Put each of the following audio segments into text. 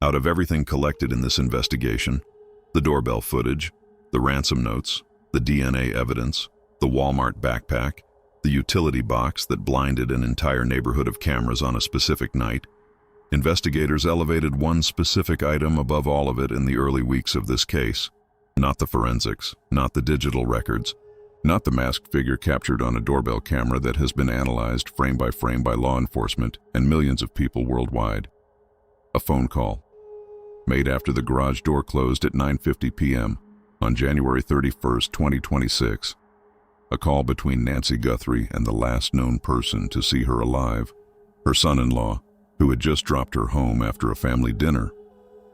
Out of everything collected in this investigation, the doorbell footage, the ransom notes, the DNA evidence, the Walmart backpack, the utility box that blinded an entire neighborhood of cameras on a specific night, investigators elevated one specific item above all of it in the early weeks of this case. Not the forensics, not the digital records, not the masked figure captured on a doorbell camera that has been analyzed frame by law enforcement and millions of people worldwide. A phone call, made after the garage door closed at 9:50 p.m. on January 31st, 2026. A call between Nancy Guthrie and the last known person to see her alive, her son-in-law, who had just dropped her home after a family dinner.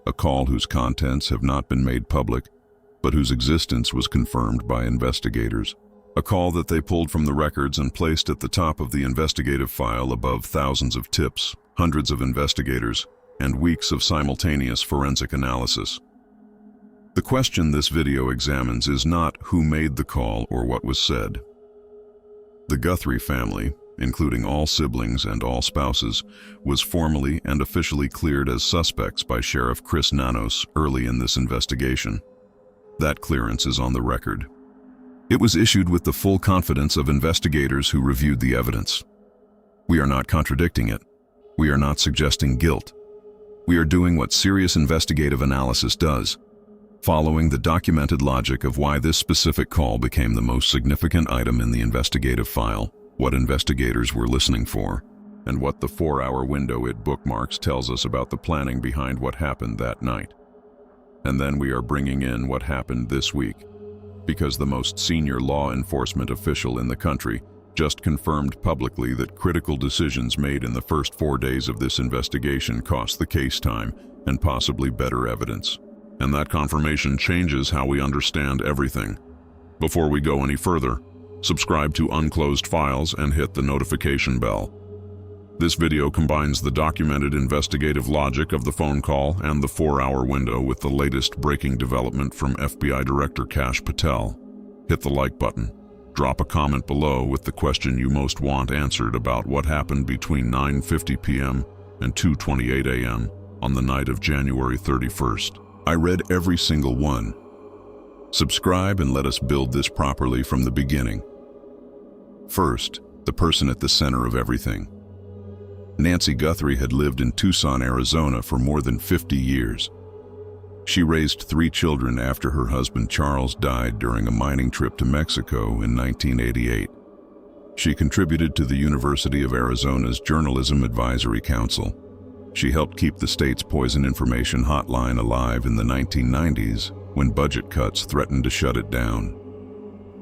A call whose contents have not been made public, but whose existence was confirmed by investigators. A call that they pulled from the records and placed at the top of the investigative file above thousands of tips, hundreds of investigators, and weeks of simultaneous forensic analysis. The question this video examines is not who made the call or what was said. The Guthrie family, including all siblings and all spouses, was formally and officially cleared as suspects by Sheriff Chris Nanos early in this investigation. That clearance is on the record. It was issued with the full confidence of investigators who reviewed the evidence. We are not contradicting it. We are not suggesting guilt. We are doing what serious investigative analysis does, following the documented logic of why this specific call became the most significant item in the investigative file, what investigators were listening for, and what the 4-hour window it bookmarks tells us about the planning behind what happened that night. And then we are bringing in what happened this week, because the most senior law enforcement official in the country just confirmed publicly that critical decisions made in the first 4 days of this investigation cost the case time and possibly better evidence. And that confirmation changes how we understand everything. Before we go any further, subscribe to Unclosed Files and hit the notification bell. This video combines the documented investigative logic of the phone call and the 4-hour window with the latest breaking development from FBI Director Kash Patel. Hit the like button. Drop a comment below with the question you most want answered about what happened between 9:50 p.m. and 2:28 a.m. on the night of January 31st. I read every single one. Subscribe and let us build this properly from the beginning. First, the person at the center of everything. Nancy Guthrie had lived in Tucson, Arizona for more than 50 years. She raised 3 children after her husband Charles died during a mining trip to Mexico in 1988. She contributed to the University of Arizona's Journalism Advisory Council. She helped keep the state's poison information hotline alive in the 1990s when budget cuts threatened to shut it down.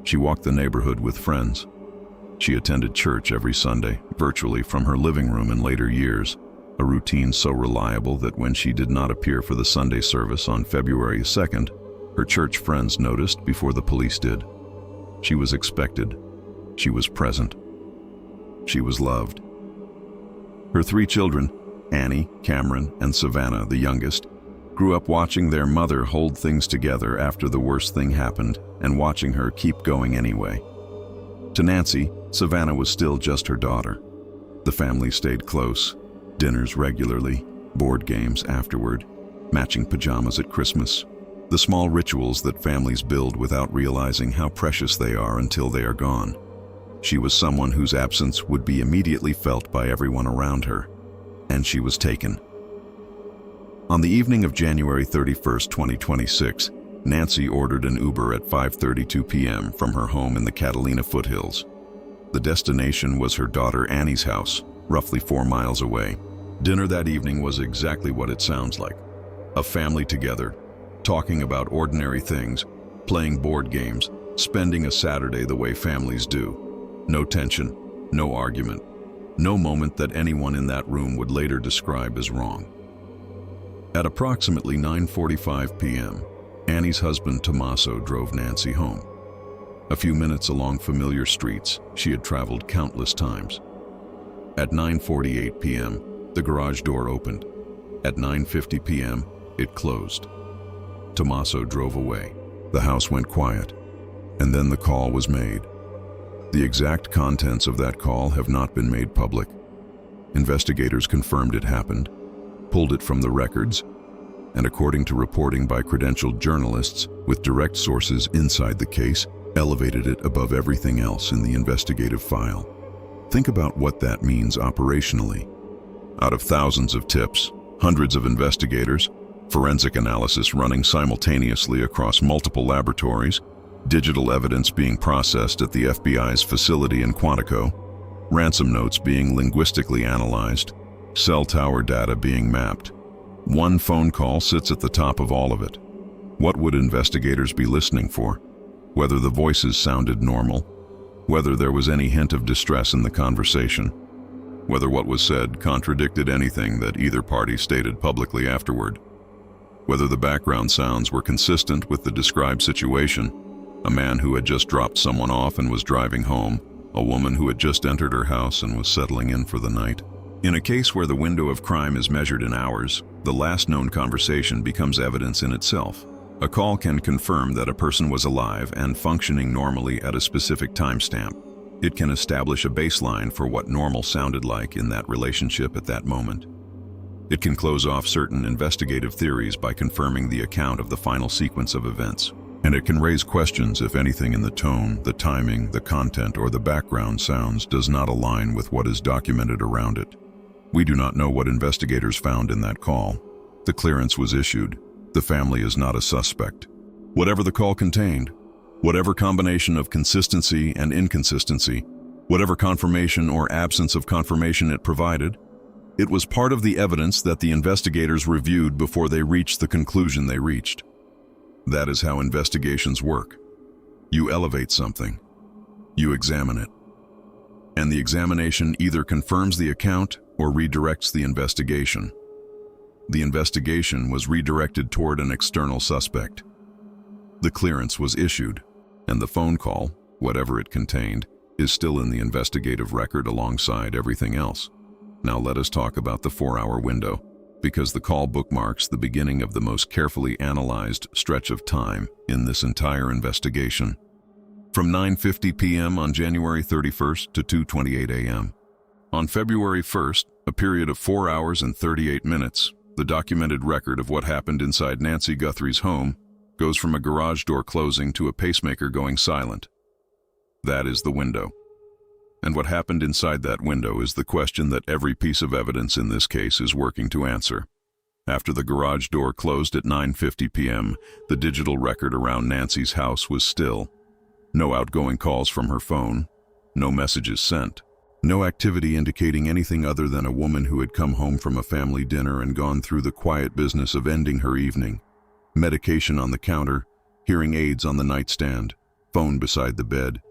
She walked the neighborhood with friends. She attended church every Sunday, virtually from her living room in later years, a routine so reliable that when she did not appear for the Sunday service on February 2nd, her church friends noticed before the police did. She was expected. She was present. She was loved. Her 3 children, Annie, Cameron, and Savannah, the youngest, grew up watching their mother hold things together after the worst thing happened and watching her keep going anyway. To Nancy, Savannah was still just her daughter. The family stayed close, dinners regularly, board games afterward, matching pajamas at Christmas, the small rituals that families build without realizing how precious they are until they are gone. She was someone whose absence would be immediately felt by everyone around her, and she was taken. On the evening of January 31st, 2026, Nancy ordered an Uber at 5:32 p.m. from her home in the Catalina foothills. The destination was her daughter Annie's house, roughly 4 miles away. Dinner that evening was exactly what it sounds like. A family together, talking about ordinary things, playing board games, spending a Saturday the way families do. No tension, no argument, no moment that anyone in that room would later describe as wrong. At approximately 9:45 p.m., Annie's husband Tommaso drove Nancy home. A few minutes along familiar streets she had traveled countless times. At 9:48 p.m., the garage door opened. At 9:50 p.m., it closed. Tommaso drove away. The house went quiet, and then the call was made. The exact contents of that call have not been made public. Investigators confirmed it happened, pulled it from the records, and according to reporting by credentialed journalists with direct sources inside the case, elevated it above everything else in the investigative file. Think about what that means operationally. Out of thousands of tips, hundreds of investigators, forensic analysis running simultaneously across multiple laboratories, digital evidence being processed at the FBI's facility in Quantico, ransom notes being linguistically analyzed, cell tower data being mapped. One phone call sits at the top of all of it. What would investigators be listening for? Whether the voices sounded normal, whether there was any hint of distress in the conversation, whether what was said contradicted anything that either party stated publicly afterward, whether the background sounds were consistent with the described situation, a man who had just dropped someone off and was driving home, a woman who had just entered her house and was settling in for the night. In a case where the window of crime is measured in hours, the last known conversation becomes evidence in itself. A call can confirm that a person was alive and functioning normally at a specific timestamp. It can establish a baseline for what normal sounded like in that relationship at that moment. It can close off certain investigative theories by confirming the account of the final sequence of events. And it can raise questions if anything in the tone, the timing, the content, or the background sounds does not align with what is documented around it. We do not know what investigators found in that call. The clearance was issued. The family is not a suspect. Whatever the call contained, whatever combination of consistency and inconsistency, whatever confirmation or absence of confirmation it provided, it was part of the evidence that the investigators reviewed before they reached the conclusion they reached. That is how investigations work. You elevate something. You examine it. And the examination either confirms the account or redirects the investigation. The investigation was redirected toward an external suspect. The clearance was issued, and the phone call, whatever it contained, is still in the investigative record alongside everything else. Now let us talk about the 4-hour window, because the call bookmarks the beginning of the most carefully analyzed stretch of time in this entire investigation. From 9:50 p.m. on January 31st to 2:28 a.m. On February 1st, a period of 4 hours and 38 minutes, the documented record of what happened inside Nancy Guthrie's home goes from a garage door closing to a pacemaker going silent. That is the window. And what happened inside that window is the question that every piece of evidence in this case is working to answer. After the garage door closed at 9:50 p.m., the digital record around Nancy's house was still. No outgoing calls from her phone, no messages sent, no activity indicating anything other than a woman who had come home from a family dinner and gone through the quiet business of ending her evening. Medication on the counter, hearing aids on the nightstand, phone beside the bed.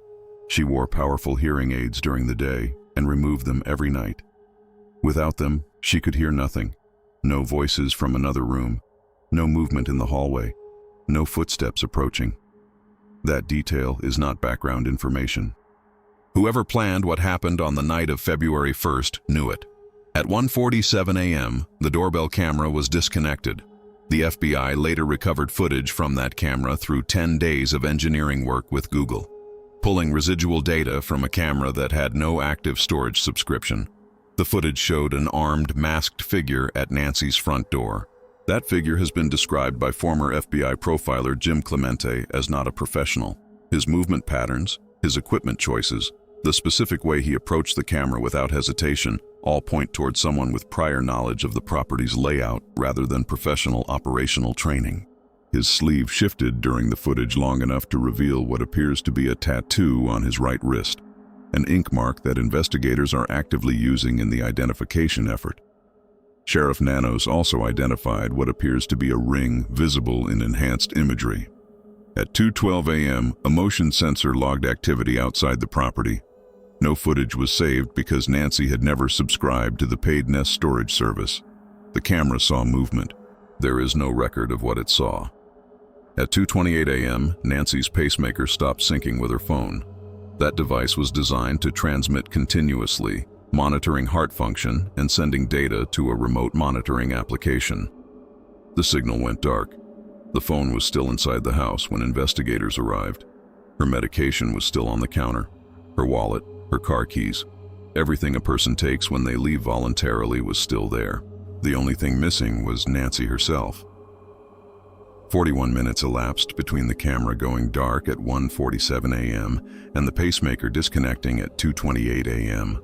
She wore powerful hearing aids during the day and removed them every night. Without them, she could hear nothing. No voices from another room, no movement in the hallway, no footsteps approaching. That detail is not background information. Whoever planned what happened on the night of February 1st knew it. At 1:47 a.m., the doorbell camera was disconnected. The FBI later recovered footage from that camera through 10 days of engineering work with Google, pulling residual data from a camera that had no active storage subscription. The footage showed an armed, masked figure at Nancy's front door. That figure has been described by former FBI profiler Jim Clemente as not a professional. His movement patterns, his equipment choices, the specific way he approached the camera without hesitation, all point toward someone with prior knowledge of the property's layout rather than professional operational training. His sleeve shifted during the footage long enough to reveal what appears to be a tattoo on his right wrist, an ink mark that investigators are actively using in the identification effort. Sheriff Nanos also identified what appears to be a ring visible in enhanced imagery. At 2:12 a.m., a motion sensor logged activity outside the property. No footage was saved because Nancy had never subscribed to the paid Nest storage service. The camera saw movement. There is no record of what it saw. At 2:28 a.m., Nancy's pacemaker stopped syncing with her phone. That device was designed to transmit continuously, monitoring heart function and sending data to a remote monitoring application. The signal went dark. The phone was still inside the house when investigators arrived. Her medication was still on the counter. Her wallet, her car keys, everything a person takes when they leave voluntarily was still there. The only thing missing was Nancy herself. 41 minutes elapsed between the camera going dark at 1:47 a.m. and the pacemaker disconnecting at 2:28 a.m.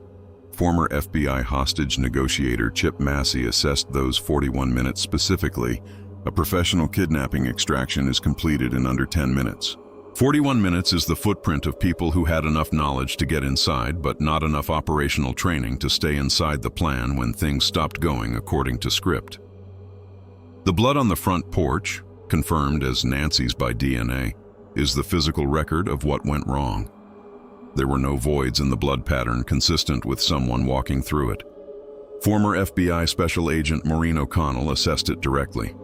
Former FBI hostage negotiator Chip Massey assessed those 41 minutes specifically. A professional kidnapping extraction is completed in under 10 minutes. 41 minutes is the footprint of people who had enough knowledge to get inside, but not enough operational training to stay inside the plan when things stopped going according to script. The blood on the front porch, confirmed as Nancy's by DNA, is the physical record of what went wrong. There were no voids in the blood pattern consistent with someone walking through it. Former FBI Special Agent Maureen O'Connell assessed it directly.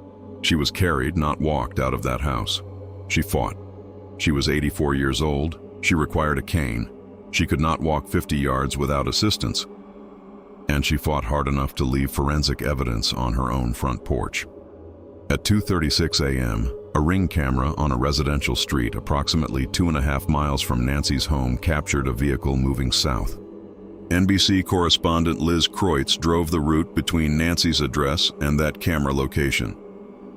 She was carried, not walked, out of that house. She fought. She was 84 years old. She required a cane. She could not walk 50 yards without assistance. And she fought hard enough to leave forensic evidence on her own front porch. At 2:36 a.m., a Ring camera on a residential street approximately 2.5 miles from Nancy's home captured a vehicle moving south. NBC correspondent Liz Kreutz drove the route between Nancy's address and that camera location.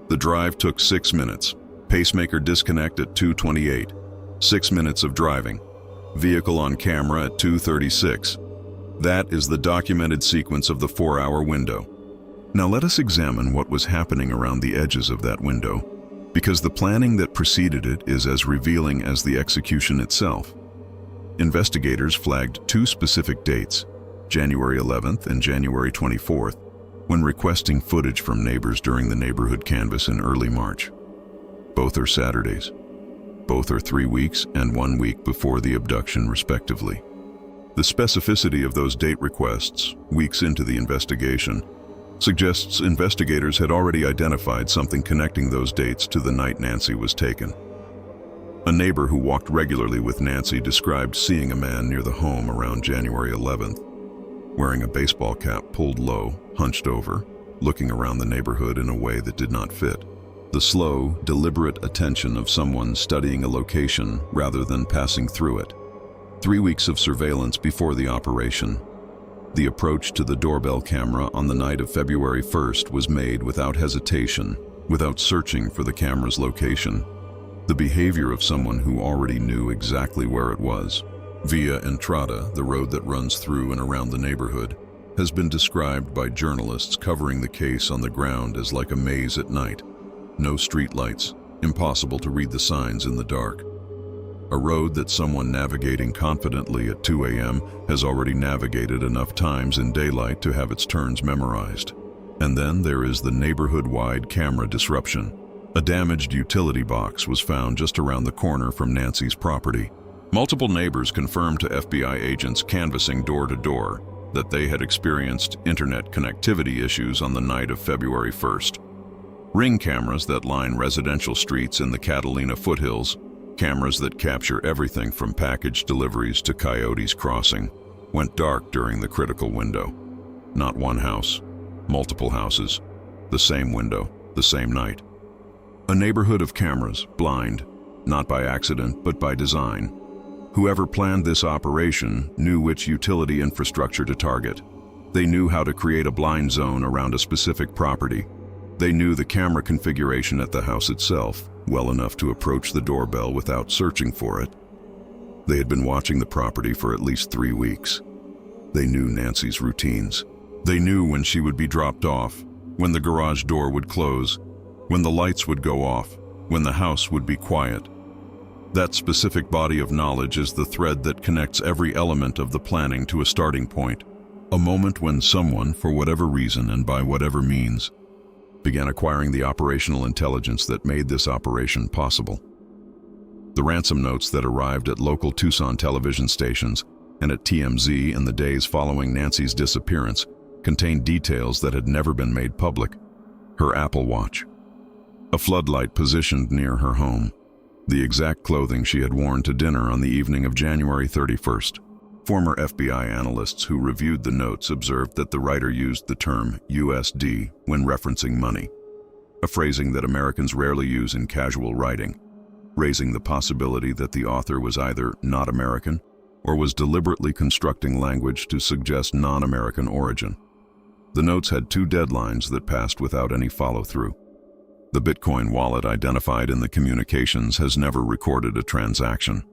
The drive took 6 minutes. Pacemaker disconnect at 2:28. 6 minutes of driving. Vehicle on camera at 2:36. That is the documented sequence of the 4-hour window. Now let us examine what was happening around the edges of that window, because the planning that preceded it is as revealing as the execution itself. Investigators flagged 2 specific dates, January 11th and January 24th, when requesting footage from neighbors during the neighborhood canvass in early March. Both are Saturdays. Both are 3 weeks and 1 week before the abduction, respectively. The specificity of those date requests, weeks into the investigation, suggests investigators had already identified something connecting those dates to the night Nancy was taken. A neighbor who walked regularly with Nancy described seeing a man near the home around January 11th, wearing a baseball cap pulled low, hunched over, looking around the neighborhood in a way that did not fit. The slow, deliberate attention of someone studying a location rather than passing through it. 3 weeks of surveillance before the operation. The approach to the doorbell camera on the night of February 1st was made without hesitation, without searching for the camera's location. The behavior of someone who already knew exactly where it was. Via Entrada, the road that runs through and around the neighborhood, has been described by journalists covering the case on the ground as like a maze at night. No streetlights, impossible to read the signs in the dark. A road that someone navigating confidently at 2 a.m. has already navigated enough times in daylight to have its turns memorized. And then there is the neighborhood-wide camera disruption. A damaged utility box was found just around the corner from Nancy's property. Multiple neighbors confirmed to FBI agents canvassing door to door that they had experienced internet connectivity issues on the night of February 1st. Ring cameras that line residential streets in the Catalina foothills, cameras that capture everything from package deliveries to Coyotes Crossing, went dark during the critical window. Not one house, multiple houses, the same window, the same night. A neighborhood of cameras, blind, not by accident but by design. Whoever planned this operation knew which utility infrastructure to target. They knew how to create a blind zone around a specific property. They knew the camera configuration at the house itself well enough to approach the doorbell without searching for it. They had been watching the property for at least 3 weeks. They knew Nancy's routines. They knew when she would be dropped off, when the garage door would close, when the lights would go off, when the house would be quiet. That specific body of knowledge is the thread that connects every element of the planning to a starting point, a moment when someone, for whatever reason and by whatever means, began acquiring the operational intelligence that made this operation possible. The ransom notes that arrived at local Tucson television stations and at TMZ in the days following Nancy's disappearance contained details that had never been made public. Her Apple Watch, a floodlight positioned near her home, the exact clothing she had worn to dinner on the evening of January 31st. Former FBI analysts who reviewed the notes observed that the writer used the term USD when referencing money, a phrasing that Americans rarely use in casual writing, raising the possibility that the author was either not American or was deliberately constructing language to suggest non-American origin. The notes had 2 deadlines that passed without any follow-through. The Bitcoin wallet identified in the communications has never recorded a transaction.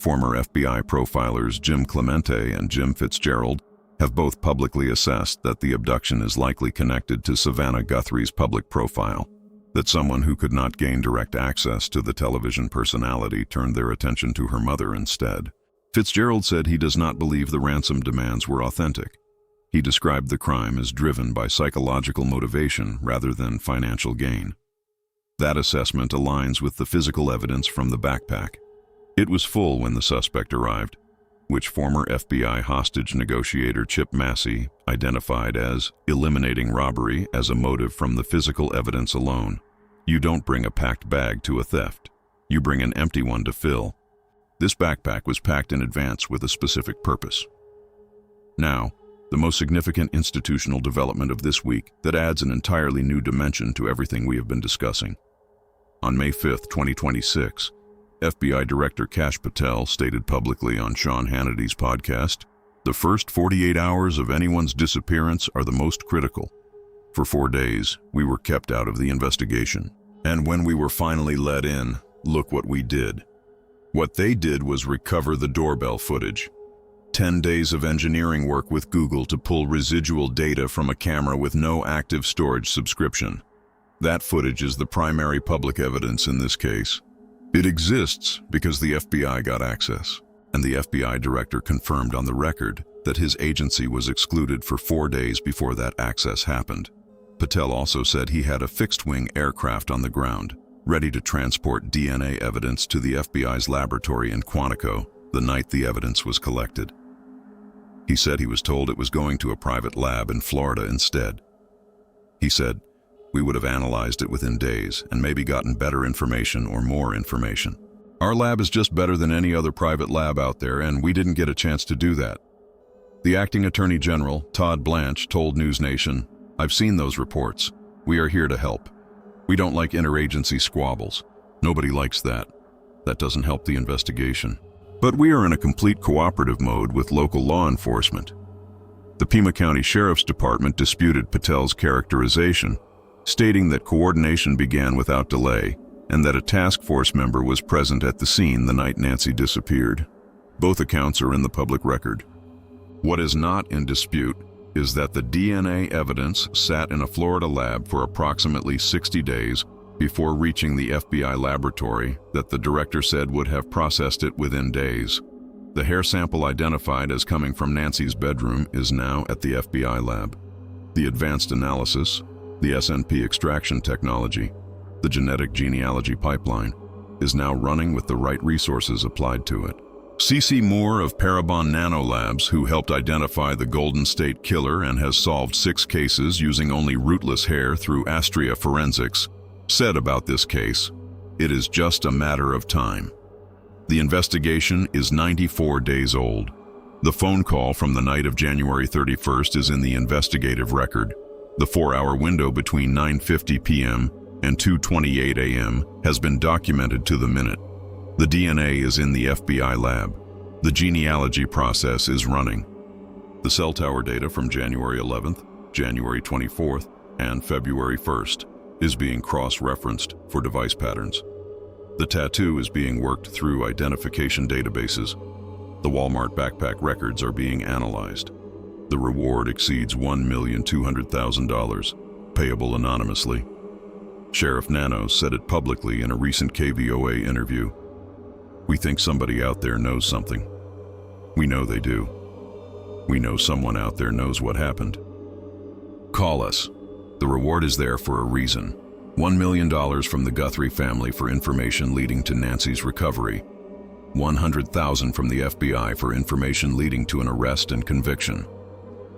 Former FBI profilers Jim Clemente and Jim Fitzgerald have both publicly assessed that the abduction is likely connected to Savannah Guthrie's public profile, that someone who could not gain direct access to the television personality turned their attention to her mother instead. Fitzgerald said he does not believe the ransom demands were authentic. He described the crime as driven by psychological motivation rather than financial gain. That assessment aligns with the physical evidence from the backpack. It was full when the suspect arrived, which former FBI hostage negotiator Chip Massey identified as eliminating robbery as a motive from the physical evidence alone. You don't bring a packed bag to a theft. You bring an empty one to fill. This backpack was packed in advance with a specific purpose. Now, the most significant institutional development of this week that adds an entirely new dimension to everything we have been discussing. On May 5, 2026, FBI Director Kash Patel stated publicly on Sean Hannity's podcast, "The first 48 hours of anyone's disappearance are the most critical. For 4 days, we were kept out of the investigation. And when we were finally let in, look what we did. What they did was recover the doorbell footage. 10 days of engineering work with Google to pull residual data from a camera with no active storage subscription. That footage is the primary public evidence in this case. It exists because the FBI got access, and the FBI director confirmed on the record that his agency was excluded for 4 days before that access happened. Patel also said he had a fixed-wing aircraft on the ground, ready to transport DNA evidence to the FBI's laboratory in Quantico the night the evidence was collected. He said he was told it was going to a private lab in Florida instead. He said, "We would have analyzed it within days and maybe gotten better information or more information. Our lab is just better than any other private lab out there, and we didn't get a chance to do that." The acting Attorney General, Todd Blanche, told News Nation, "I've seen those reports. We are here to help. We don't like interagency squabbles. Nobody likes that. That doesn't help the investigation. But we are in a complete cooperative mode with local law enforcement." The Pima County Sheriff's Department disputed Patel's characterization, stating that coordination began without delay and that a task force member was present at the scene the night Nancy disappeared. Both accounts are in the public record. What is not in dispute is that the DNA evidence sat in a Florida lab for approximately 60 days before reaching the FBI laboratory that the director said would have processed it within days. The hair sample identified as coming from Nancy's bedroom is now at the FBI lab. The advanced analysis, the SNP extraction technology, the genetic genealogy pipeline, is now running with the right resources applied to it. C.C. Moore of Parabon Nanolabs, who helped identify the Golden State Killer and has solved 6 cases using only rootless hair through Astria Forensics, said about this case, "It is just a matter of time." The investigation is 94 days old. The phone call from the night of January 31st is in the investigative record. The 4-hour window between 9:50 p.m. and 2:28 a.m. has been documented to the minute. The DNA is in the FBI lab. The genealogy process is running. The cell tower data from January 11th, January 24th, and February 1st is being cross-referenced for device patterns. The tattoo is being worked through identification databases. The Walmart backpack records are being analyzed. The reward exceeds $1,200,000, payable anonymously. Sheriff Nano said it publicly in a recent KVOA interview. "We think somebody out there knows something. We know they do. We know someone out there knows what happened. Call us. The reward is there for a reason. $1 million from the Guthrie family for information leading to Nancy's recovery. $100,000 from the FBI for information leading to an arrest and conviction.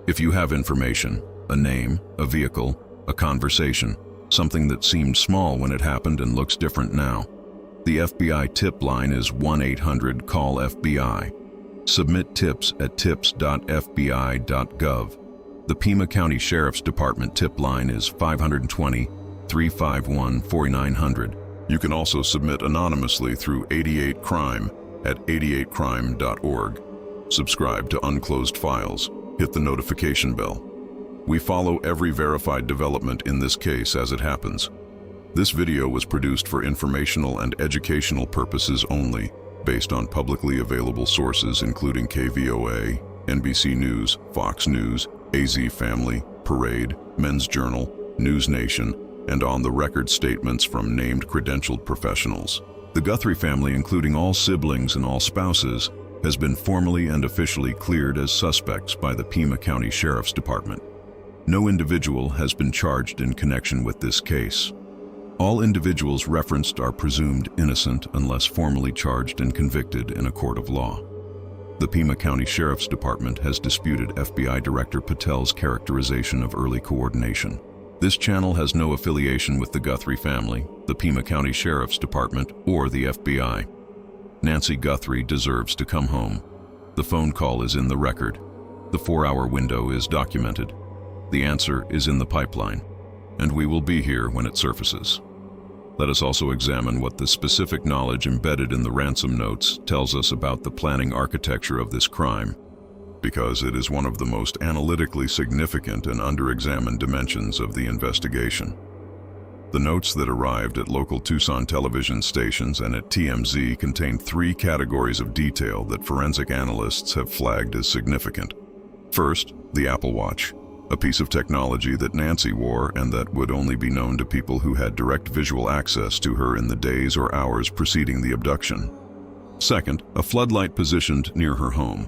If you have information, a name, a vehicle, a conversation, something that seemed small when it happened and looks different now, the FBI tip line is 1-800-CALL-FBI. Submit tips at tips.fbi.gov. The Pima County Sheriff's Department tip line is 520-351-4900. You can also submit anonymously through 88crime at 88crime.org. Subscribe to Unclosed Files. Hit the notification bell. We follow every verified development in this case as it happens. This video was produced for informational and educational purposes only, based on publicly available sources including KVOA, NBC News, Fox News, AZ Family, Parade, Men's Journal, News Nation, and on the record statements from named credentialed professionals. The Guthrie family, including all siblings and all spouses, has been formally and officially cleared as suspects by the Pima County Sheriff's Department. No individual has been charged in connection with this case. All individuals referenced are presumed innocent unless formally charged and convicted in a court of law. The Pima County Sheriff's Department has disputed FBI Director Patel's characterization of early coordination. This channel has no affiliation with the Guthrie family, the Pima County Sheriff's Department, or the FBI. Nancy Guthrie deserves to come home. The phone call is in the record. The 4-hour window is documented. The answer is in the pipeline, and we will be here when it surfaces. Let us also examine what the specific knowledge embedded in the ransom notes tells us about the planning architecture of this crime, because it is one of the most analytically significant and under-examined dimensions of the investigation. The notes that arrived at local Tucson television stations and at TMZ contain 3 categories of detail that forensic analysts have flagged as significant. First, the Apple Watch, a piece of technology that Nancy wore and that would only be known to people who had direct visual access to her in the days or hours preceding the abduction. Second, a floodlight positioned near her home,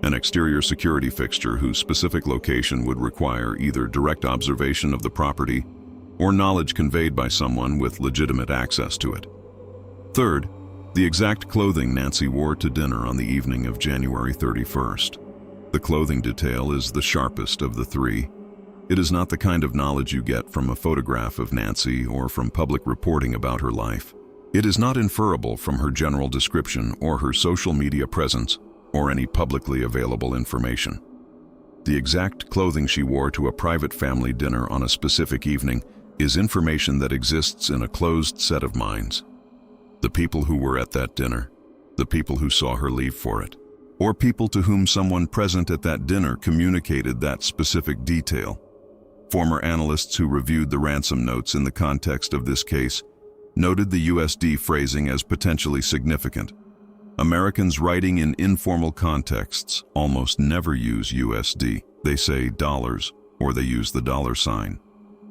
an exterior security fixture whose specific location would require either direct observation of the property or knowledge conveyed by someone with legitimate access to it. Third, the exact clothing Nancy wore to dinner on the evening of January 31st. The clothing detail is the sharpest of the 3. It is not the kind of knowledge you get from a photograph of Nancy or from public reporting about her life. It is not inferable from her general description or her social media presence or any publicly available information. The exact clothing she wore to a private family dinner on a specific evening is information that exists in a closed set of minds. The people who were at that dinner, the people who saw her leave for it, or people to whom someone present at that dinner communicated that specific detail. Former analysts who reviewed the ransom notes in the context of this case noted the USD phrasing as potentially significant. Americans writing in informal contexts almost never use USD. They say dollars, or they use the dollar sign.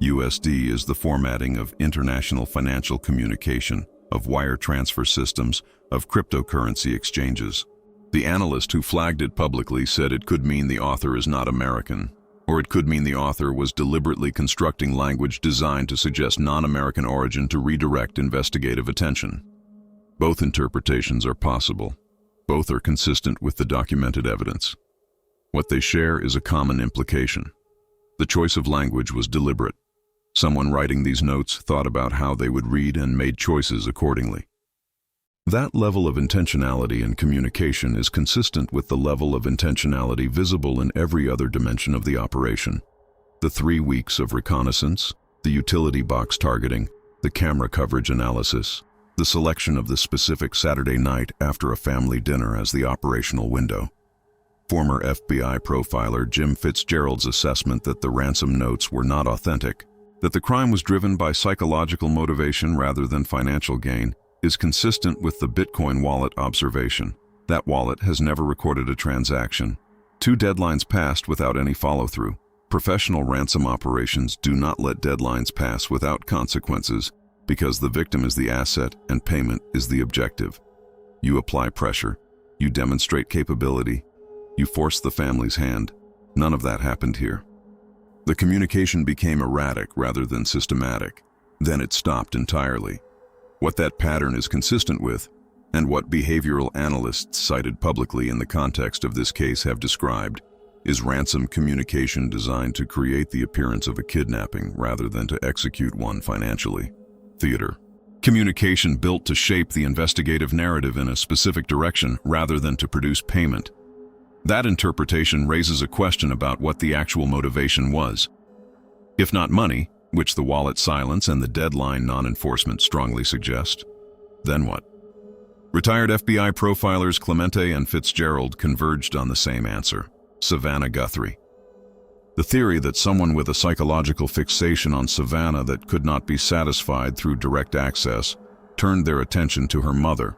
USD is the formatting of international financial communication, of wire transfer systems, of cryptocurrency exchanges. The analyst who flagged it publicly said it could mean the author is not American, or it could mean the author was deliberately constructing language designed to suggest non-American origin to redirect investigative attention. Both interpretations are possible. Both are consistent with the documented evidence. What they share is a common implication. The choice of language was deliberate. Someone writing these notes thought about how they would read and made choices accordingly. That level of intentionality in communication is consistent with the level of intentionality visible in every other dimension of the operation. The 3 weeks of reconnaissance, the utility box targeting, the camera coverage analysis, the selection of the specific Saturday night after a family dinner as the operational window. Former FBI profiler Jim Fitzgerald's assessment that the ransom notes were not authentic, that the crime was driven by psychological motivation rather than financial gain, is consistent with the Bitcoin wallet observation. That wallet has never recorded a transaction. 2 deadlines passed without any follow-through. Professional ransom operations do not let deadlines pass without consequences because the victim is the asset and payment is the objective. You apply pressure. You demonstrate capability. You force the family's hand. None of that happened here. The communication became erratic rather than systematic. Then it stopped entirely. What that pattern is consistent with, and what behavioral analysts cited publicly in the context of this case have described, is ransom communication designed to create the appearance of a kidnapping rather than to execute one financially. Theater. Communication built to shape the investigative narrative in a specific direction rather than to produce payment. That interpretation raises a question about what the actual motivation was. If not money, which the wallet silence and the deadline non-enforcement strongly suggest, then what? Retired FBI profilers Clemente and Fitzgerald converged on the same answer: Savannah Guthrie. The theory that someone with a psychological fixation on Savannah that could not be satisfied through direct access turned their attention to her mother,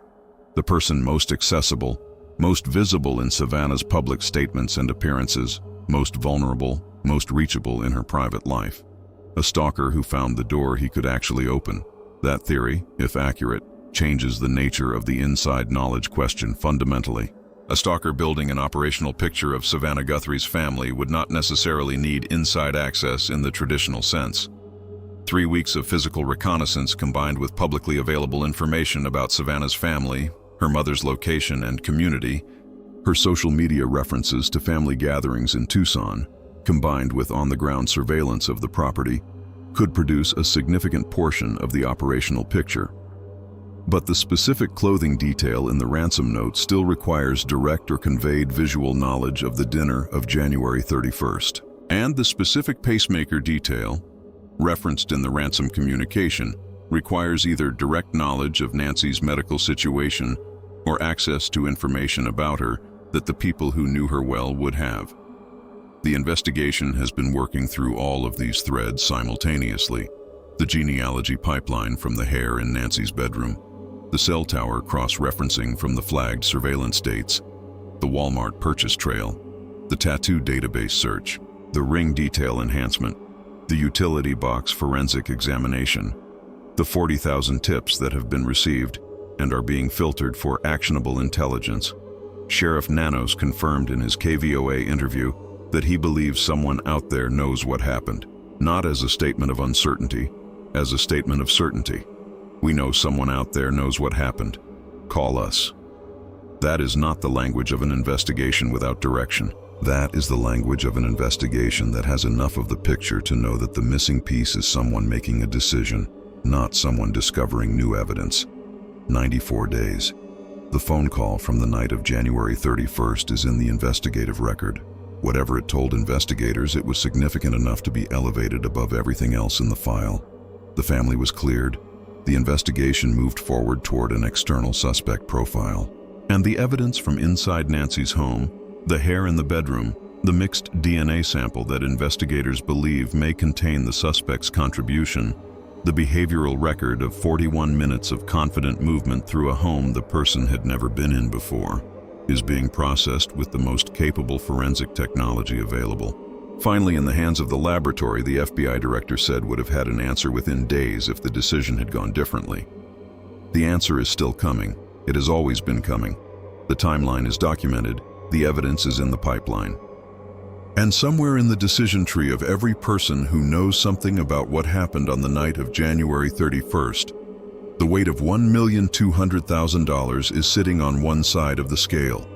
the person most accessible, most visible in Savannah's public statements and appearances, most vulnerable, most reachable in her private life. A stalker who found the door he could actually open. That theory, if accurate, changes the nature of the inside knowledge question fundamentally. A stalker building an operational picture of Savannah Guthrie's family would not necessarily need inside access in the traditional sense. 3 weeks of physical reconnaissance combined with publicly available information about Savannah's family, her mother's location and community, her social media references to family gatherings in Tucson, combined with on-the-ground surveillance of the property, could produce a significant portion of the operational picture. But the specific clothing detail in the ransom note still requires direct or conveyed visual knowledge of the dinner of January 31st. And the specific pacemaker detail, referenced in the ransom communication, requires either direct knowledge of Nancy's medical situation or access to information about her that the people who knew her well would have. The investigation has been working through all of these threads simultaneously. The genealogy pipeline from the hair in Nancy's bedroom, the cell tower cross-referencing from the flagged surveillance dates, the Walmart purchase trail, the tattoo database search, the ring detail enhancement, the utility box forensic examination, the 40,000 tips that have been received and are being filtered for actionable intelligence. Sheriff Nanos confirmed in his KVOA interview that he believes someone out there knows what happened, not as a statement of uncertainty, as a statement of certainty. We know someone out there knows what happened. Call us. That is not the language of an investigation without direction. That is the language of an investigation that has enough of the picture to know that the missing piece is someone making a decision, not someone discovering new evidence. 94 days. The phone call from the night of January 31st is in the investigative record. Whatever it told investigators, it was significant enough to be elevated above everything else in the file. The family was cleared. The investigation moved forward toward an external suspect profile. And the evidence from inside Nancy's home, the hair in the bedroom, the mixed DNA sample that investigators believe may contain the suspect's contribution, the behavioral record of 41 minutes of confident movement through a home the person had never been in before, is being processed with the most capable forensic technology available. Finally, in the hands of the laboratory, the FBI director said would have had an answer within days if the decision had gone differently. The answer is still coming. It has always been coming. The timeline is documented. The evidence is in the pipeline. And somewhere in the decision tree of every person who knows something about what happened on the night of January 31st, the weight of $1,200,000 is sitting on one side of the scale.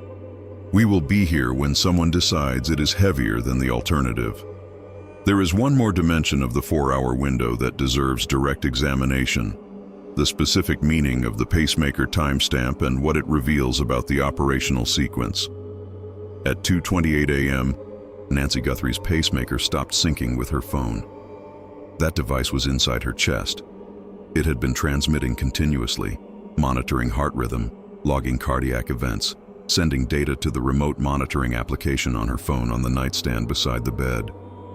We will be here when someone decides it is heavier than the alternative. There is one more dimension of the 4-hour window that deserves direct examination: the specific meaning of the pacemaker timestamp and what it reveals about the operational sequence. At 2:28 a.m., Nancy Guthrie's pacemaker stopped syncing with her phone. That device was inside her chest. It had been transmitting continuously, monitoring heart rhythm, logging cardiac events, sending data to the remote monitoring application on her phone on the nightstand beside the bed.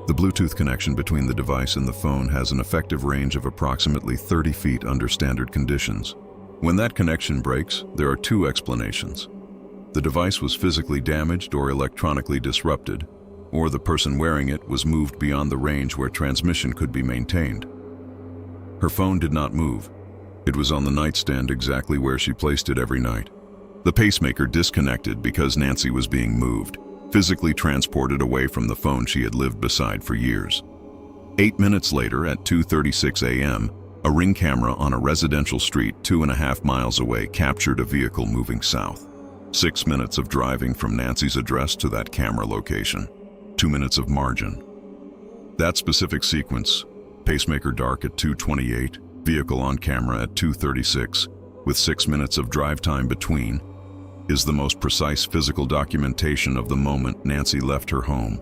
The Bluetooth connection between the device and the phone has an effective range of approximately 30 feet under standard conditions. When that connection breaks, there are two explanations. The device was physically damaged or electronically disrupted, or the person wearing it was moved beyond the range where transmission could be maintained. Her phone did not move. It was on the nightstand exactly where she placed it every night. The pacemaker disconnected because Nancy was being moved, physically transported away from the phone she had lived beside for years. 8 minutes later, at 2:36 a.m., a ring camera on a residential street 2.5 miles away captured a vehicle moving south. 6 minutes of driving from Nancy's address to that camera location. 2 minutes of margin. That specific sequence, pacemaker dark at 2:28, vehicle on camera at 2:36, with 6 minutes of drive time between, is the most precise physical documentation of the moment Nancy left her home.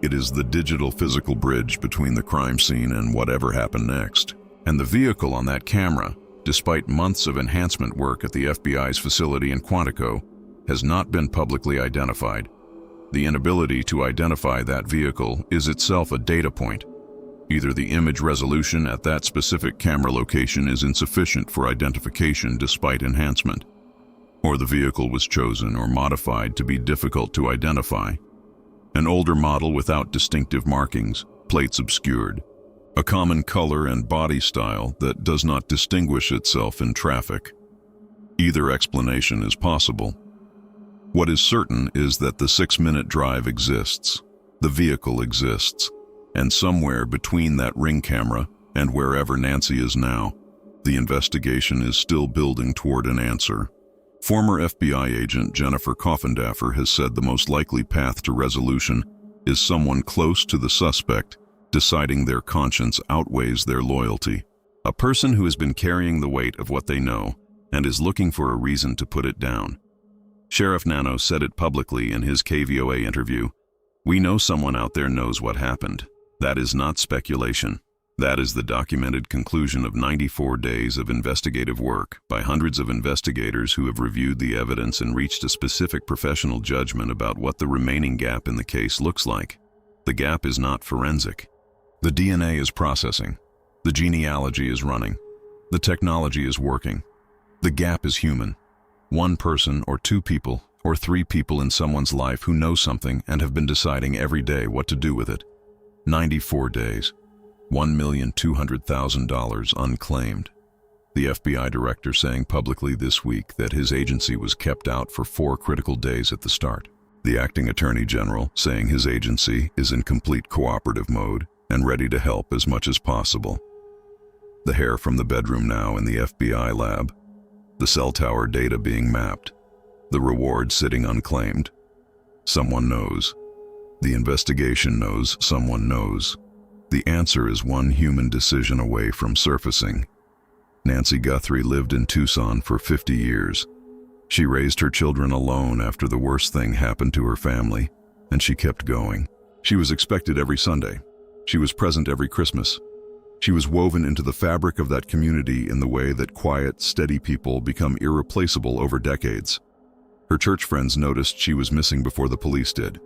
It is the digital physical bridge between the crime scene and whatever happened next. And the vehicle on that camera, despite months of enhancement work at the FBI's facility in Quantico, has not been publicly identified. The inability to identify that vehicle is itself a data point. Either the image resolution at that specific camera location is insufficient for identification despite enhancement, or the vehicle was chosen or modified to be difficult to identify. An older model without distinctive markings, plates obscured, a common color and body style that does not distinguish itself in traffic. Either explanation is possible. What is certain is that the 6-minute drive exists, the vehicle exists, and somewhere between that ring camera and wherever Nancy is now, the investigation is still building toward an answer. Former FBI agent Jennifer Coffindaffer has said the most likely path to resolution is someone close to the suspect deciding their conscience outweighs their loyalty. A person who has been carrying the weight of what they know and is looking for a reason to put it down. Sheriff Nano said it publicly in his KVOA interview. "We know someone out there knows what happened. That is not speculation. That is the documented conclusion of 94 days of investigative work by hundreds of investigators who have reviewed the evidence and reached a specific professional judgment about what the remaining gap in the case looks like. The gap is not forensic. The DNA is processing. The genealogy is running. The technology is working. The gap is human. One person or two people or three people in someone's life who know something and have been deciding every day what to do with it. 94 days. $1,200,000 unclaimed. The FBI director saying publicly this week that his agency was kept out for 4 critical days at the start. The acting attorney general saying his agency is in complete cooperative mode and ready to help as much as possible. The hair from the bedroom now in the FBI lab. The cell tower data being mapped. The reward sitting unclaimed. Someone knows. The investigation knows someone knows. The answer is one human decision away from surfacing. Nancy Guthrie lived in Tucson for 50 years. She raised her children alone after the worst thing happened to her family, and she kept going. She was expected every Sunday. She was present every Christmas. She was woven into the fabric of that community in the way that quiet, steady people become irreplaceable over decades. Her church friends noticed she was missing before the police did.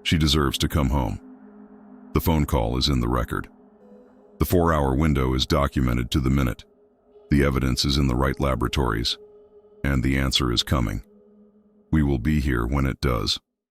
She deserves to come home. The phone call is in the record. The 4-hour window is documented to the minute. The evidence is in the right laboratories. And the answer is coming. We will be here when it does.